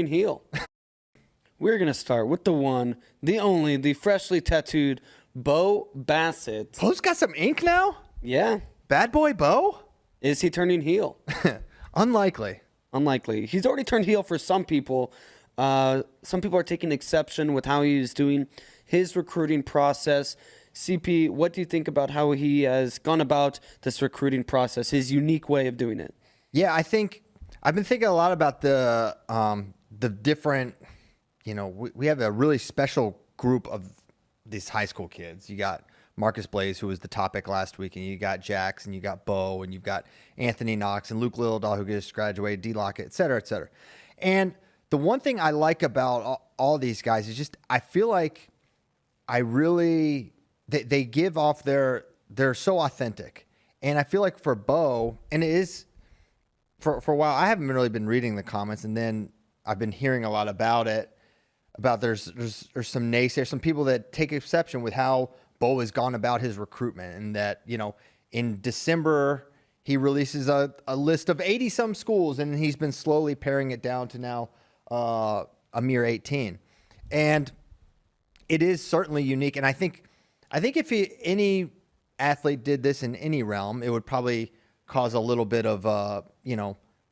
heel. We're going to start with the one, the only, the freshly tattooed Bo Bassett. Bo's got some ink now? Yeah. Bad boy Bo? Is he turning heel? Unlikely. Unlikely. He's already turned heel for some people. Some people are taking exception with how he's doing his recruiting process. CP, what do you think about how he has gone about this recruiting process, his unique way of doing it? Yeah, I think I've been thinking a lot about the different, we have a really special group of these high school kids. You got Marcus Blaze, who was the topic last week, and you got Jax, and you got Bo, and you've got Anthony Knox, and Luke Littledahl, who just graduated, D. Lockett, et cetera, et cetera. And the one thing I like about all these guys is just I feel like they give off they're so authentic. And I feel like for Bo, and it is for a while, I haven't really been reading the comments, and then I've been hearing a lot about it, about there's some naysayers, some people that take exception with how Bo has gone about his recruitment, and that, in December he releases a list of 80-some schools, and he's been slowly paring it down to now a mere 18. And it is certainly unique. And I think if any athlete did this in any realm, it would probably cause a little bit of,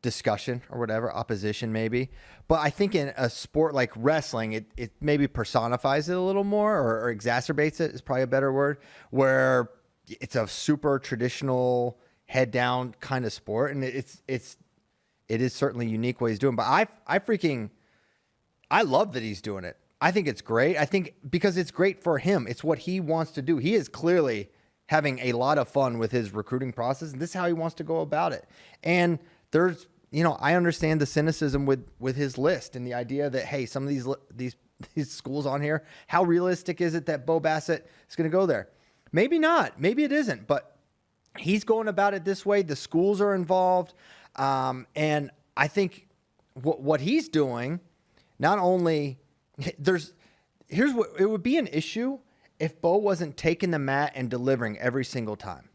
discussion or whatever, opposition maybe. But I think in a sport like wrestling, it maybe personifies it a little more, or exacerbates it is probably a better word, where it's a super traditional head down kind of sport. And it is certainly unique what he's doing. But I love that he's doing it. I think it's great. I think because it's great for him. It's what he wants to do. He is clearly having a lot of fun with his recruiting process, and this is how he wants to go about it. And there's, I understand the cynicism with his list, and the idea that, hey, some of these schools on here, how realistic is it that Bo Bassett is going to go there? Maybe not. Maybe it isn't. But he's going about it this way. The schools are involved, and I think what he's doing, not only here's what it would be an issue if Bo wasn't taking the mat and delivering every single time.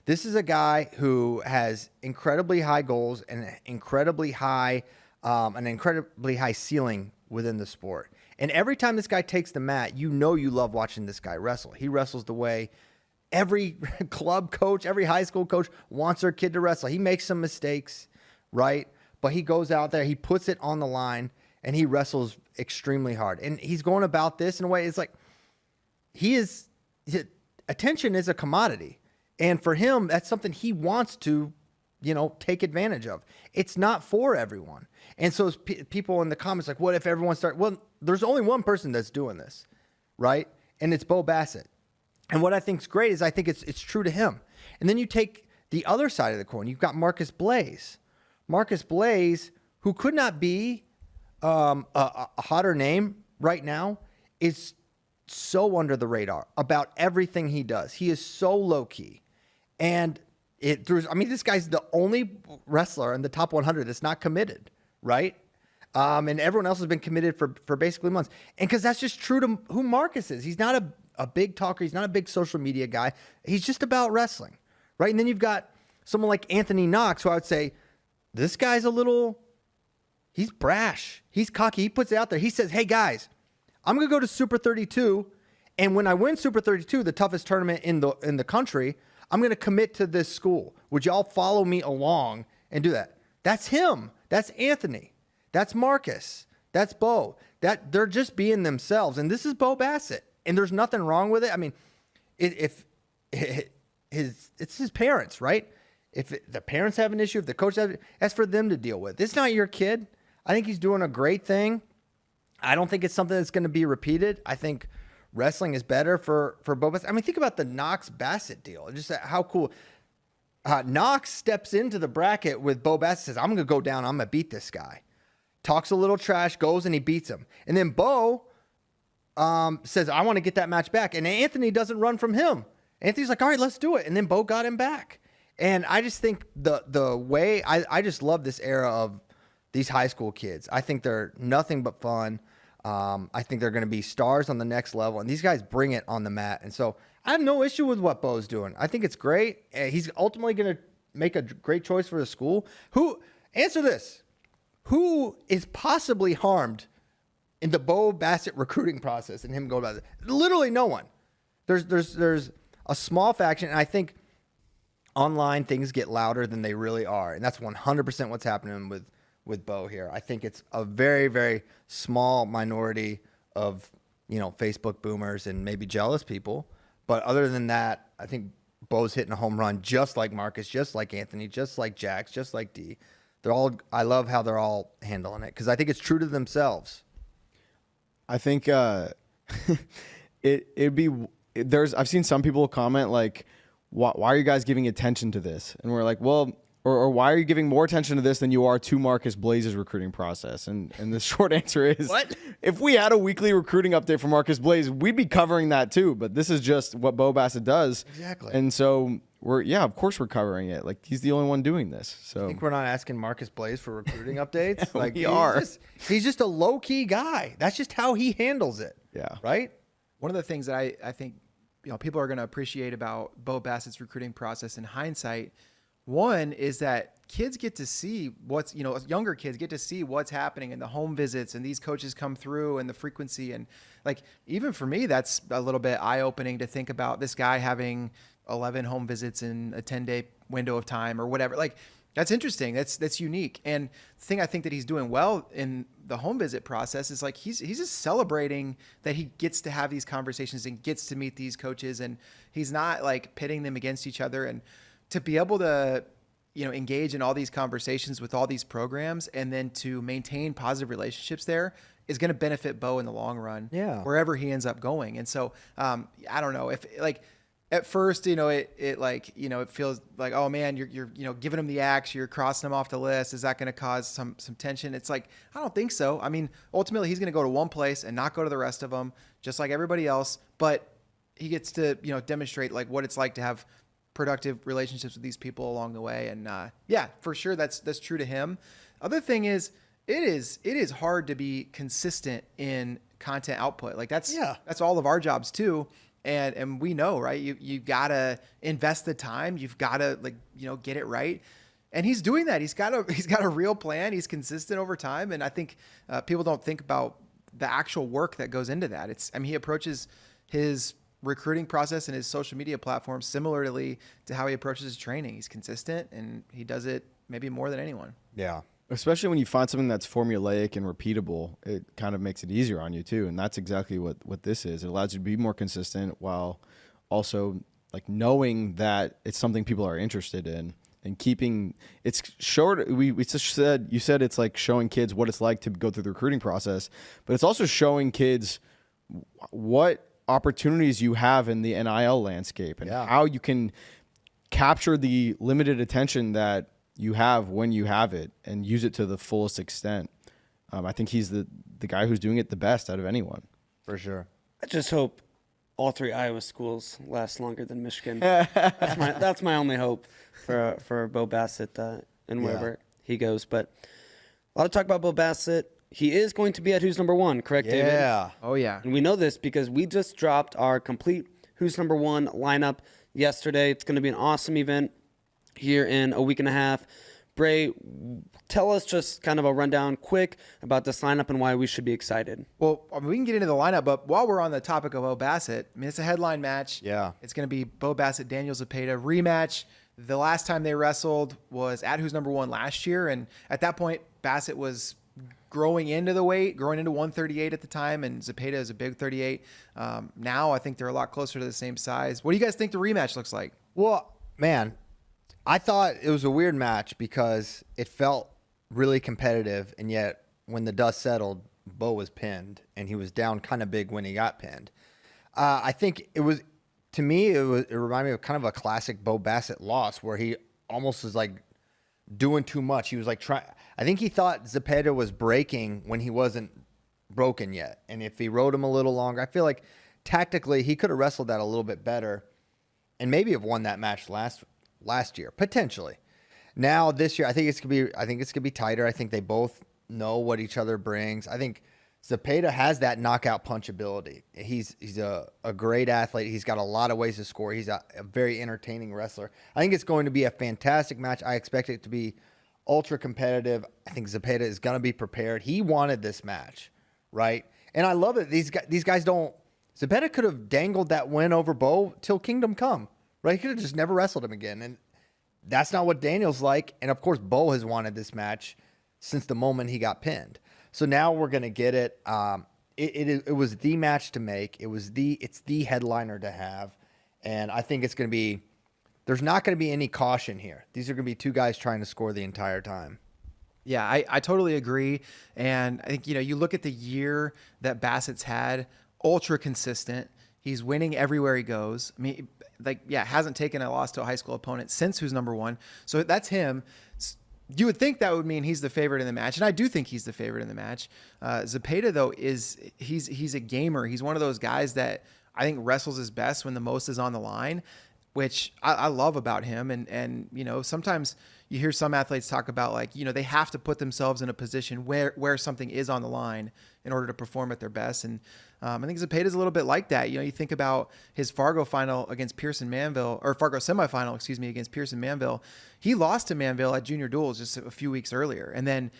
This is a guy who has incredibly high goals and an incredibly high ceiling within the sport. And every time this guy takes the mat, you love watching this guy wrestle. He wrestles the way every club coach, every high school coach wants their kid to wrestle. He makes some mistakes, right? But he goes out there, he puts it on the line, and he wrestles extremely hard. And he's going about this in a way, it's like attention is a commodity. And for him, that's something he wants to, take advantage of. It's not for everyone. And so people in the comments like, what if everyone well, there's only one person that's doing this, right? And it's Bo Bassett. And what I think is great is I think it's true to him. And then you take the other side of the coin. You've got Marcus Blaze. Marcus Blaze, who could not be a hotter name right now, is so under the radar about everything he does. He is so low key, and this guy's the only wrestler in the top 100 that's not committed, right? And everyone else has been committed for basically months. And because that's just true to who Marcus is. He's not a big talker. He's not a big social media guy. He's just about wrestling, right? And then you've got someone like Anthony Knox, who I would say, this guy's he's brash. He's cocky. He puts it out there. He says, hey, guys, I'm going to go to Super 32, and when I win Super 32, the toughest tournament in the country, I'm going to commit to this school. Would y'all follow me along and do that? That's him. That's Anthony. That's Marcus. That's Bo. They're just being themselves, and this is Bo Bassett, and there's nothing wrong with it. I mean, it's his parents, right? If the parents have an issue, if the coach has, that's for them to deal with. It's not your kid. I think he's doing a great thing. I don't think it's something that's going to be repeated. I think wrestling is better for Bo Bassett. I mean, think about the Knox Bassett deal. Just how cool. Knox steps into the bracket with Bo Bassett, says, I'm going to go down. I'm going to beat this guy. Talks a little trash, goes and he beats him. And then Bo says, I want to get that match back. And Anthony doesn't run from him. Anthony's like, all right, let's do it. And then Bo got him back. And I just think the way I just love this era of these high school kids. I think they're nothing but fun. I think they're going to be stars on the next level, and these guys bring it on the mat. And so I have no issue with what Bo's doing. I think it's great. He's ultimately going to make a great choice for the school. Answer this. who is possibly harmed in the Bo Bassett recruiting process and him going about it? Literally no one. There's a small faction, and I think online things get louder than they really are, and that's 100% what's happening with Bo here. I think it's a very, very small minority of Facebook boomers and maybe jealous people, but other than that, I think Bo's hitting a home run, just like Marcus, just like Anthony, just like Jax, just like D. I love how they're all handling it because I think it's true to themselves. I think I've seen some people comment like, why are you guys giving attention to this? And we're like, well, or why are you giving more attention to this than you are to Marcus Blaze's recruiting process? And the short answer is, what? If we had a weekly recruiting update from Marcus Blaze, we'd be covering that too. But this is just what Bo Bassett does. Exactly. And so of course we're covering it. Like, he's the only one doing this. So I think we're not asking Marcus Blaze for recruiting updates. Like we are. He's just a low key guy. That's just how he handles it. Yeah. Right. One of the things that I think people are going to appreciate about Bo Bassett's recruiting process in hindsight, one is that kids get to see younger kids get to see what's happening in the home visits, and these coaches come through and the frequency. And like, even for me, that's a little bit eye-opening to think about this guy having 11 home visits in a 10-day window of time or whatever. Like, that's interesting. That's unique. And the thing I think that he's doing well in the home visit process is like, he's just celebrating that he gets to have these conversations and gets to meet these coaches, and he's not like pitting them against each other. And to be able to, engage in all these conversations with all these programs and then to maintain positive relationships there is going to benefit Bo in the long run. Yeah. Wherever he ends up going. And so, I don't know if like, at first, it feels like, oh man, you're giving him the axe, you're crossing him off the list. Is that going to cause some tension? It's like, I don't think so. I mean, ultimately he's going to go to one place and not go to the rest of them, just like everybody else. But he gets to, demonstrate like what it's like to have productive relationships with these people along the way. And yeah, for sure, that's true to him. Other thing is, it is hard to be consistent in content output. Like that's all of our jobs too. And we know, right? You gotta invest the time. You've gotta get it right. And he's doing that. He's got a real plan. He's consistent over time. And I think people don't think about the actual work that goes into that. He approaches his recruiting process and his social media platforms similarly to how he approaches his training. He's consistent and he does it maybe more than anyone. Yeah. Especially when you find something that's formulaic and repeatable, it kind of makes it easier on you too. And that's exactly what this is. It allows you to be more consistent while also like knowing that it's something people are interested in and keeping it's short. You said it's like showing kids what it's like to go through the recruiting process, but it's also showing kids what opportunities you have in the NIL landscape and how you can capture the limited attention that you have when you have it and use it to the fullest extent. I think he's the guy who's doing it the best out of anyone. For sure. I just hope all three Iowa schools last longer than Michigan. That's my only hope for Bo Bassett and wherever he goes. But a lot of talk about Bo Bassett. He is going to be at Who's Number One, correct, David? Yeah. Oh, yeah. And we know this because we just dropped our complete Who's Number One lineup yesterday. It's going to be an awesome event here in a week and a half. Bray, tell us just kind of a rundown quick about this lineup and why we should be excited. Well, we can get into the lineup, but while we're on the topic of Bo Bassett, it's a headline match. Yeah. It's going to be Bo Bassett, Daniel Zepeda rematch. The last time they wrestled was at Who's Number One last year, and at that point, Bassett was growing into 138 at the time, and Zepeda is a big 38. Now I think they're a lot closer to the same size. What do you guys think the rematch looks like? Well, man, I thought it was a weird match because it felt really competitive, and yet when the dust settled, Bo was pinned, and he was down kind of big when he got pinned. I think it was, to me, it reminded me of kind of a classic Bo Bassett loss where he almost was like doing too much. He was like I think he thought Zepeda was breaking when he wasn't broken yet. And if he rode him a little longer, I feel like tactically he could have wrestled that a little bit better and maybe have won that match last year, potentially. Now this year, I think it's gonna be tighter. I think they both know what each other brings. I think Zepeda has that knockout punch ability. He's a great athlete. He's got a lot of ways to score. He's a very entertaining wrestler. I think it's going to be a fantastic match. I expect it to be ultra competitive. I think Zepeda is going to be prepared. He wanted this match, right? And I love it. These guys don't. Zepeda could have dangled that win over Bo till Kingdom Come, right? He could have just never wrestled him again, and that's not what Daniel's like. And of course, Bo has wanted this match since the moment he got pinned. So now we're going to get it. It was the match to make. It's the headliner to have, and I think it's going to be. There's not going to be any caution here. These are going to be two guys trying to score the entire time. Yeah, I totally agree. And I think, you look at the year that Bassett's had, ultra consistent. He's winning everywhere he goes. I mean, hasn't taken a loss to a high school opponent since who's number one. So that's him. You would think that would mean he's the favorite in the match. And I do think he's the favorite in the match. Zepeda, though, he's a gamer. He's one of those guys that I think wrestles his best when the most is on the line, which I love about him. And sometimes you hear some athletes talk about they have to put themselves in a position where something is on the line in order to perform at their best. And I think Zepeda's a little bit like that. You think about his Fargo final against Pearson Manville, or Fargo semifinal, against Pearson Manville. He lost to Manville at junior duels just a few weeks earlier, and then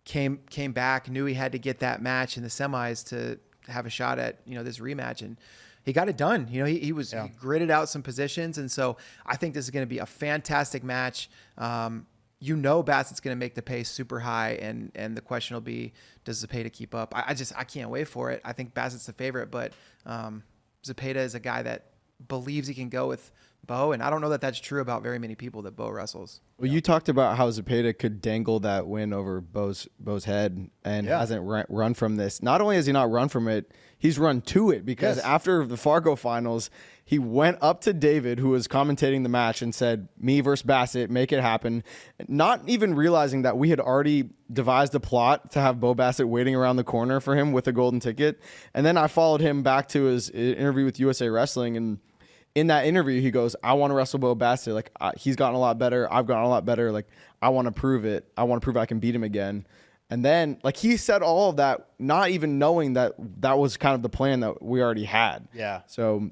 came back, knew he had to get that match in the semis to have a shot at this rematch, and he got it done. He gritted out some positions. And so I think this is going to be a fantastic match. Bassett's going to make the pace super high, and the question will be, does Zepeda keep up? I can't wait for it. I think Bassett's the favorite, but Zepeda is a guy that believes he can go with Bo, and I don't know that that's true about very many people that Bo wrestles. Well, you talked about how Zepeda could dangle that win over Bo's head and hasn't run from this. Not only has he not run from it, he's run to it, because after the Fargo finals, he went up to David, who was commentating the match, and said, "Me versus Bassett, make it happen." Not even realizing that we had already devised a plot to have Bo Bassett waiting around the corner for him with a golden ticket. And then I followed him back to his interview with USA Wrestling, and in that interview, he goes, "I want to wrestle Bo Bassett. He's gotten a lot better. I've gotten a lot better. I want to prove it. I want to prove I can beat him again." And then, he said all of that, not even knowing that that was kind of the plan that we already had. Yeah. So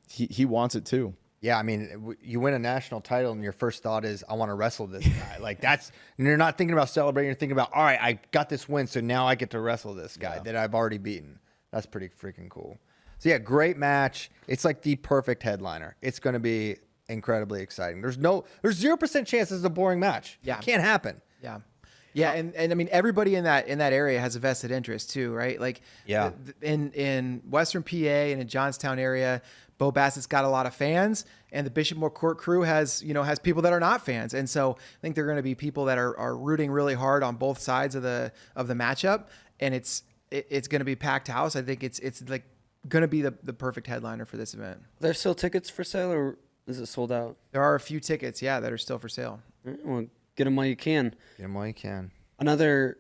he wants it too. Yeah, I mean, you win a national title, and your first thought is, "I want to wrestle this guy." And you're not thinking about celebrating. You're thinking about, "All right, I got this win, so now I get to wrestle this guy that I've already beaten." That's pretty freaking cool. So yeah, great match. It's like the perfect headliner. It's going to be incredibly exciting. There's 0% chance this is a boring match. Yeah. It can't happen. Yeah. Yeah. And I mean, everybody in that area has a vested interest too, right? In Western PA and in Johnstown area, Bo Bassett's got a lot of fans, and the Bishop McCourt crew has people that are not fans. And so I think there are going to be people that are rooting really hard on both sides of the matchup, and it's going to be packed house. I think it's going to be the perfect headliner for this event. There's still tickets for sale, or is it sold out? There are a few tickets, that are still for sale. Well, get them while you can. Get them while you can. Another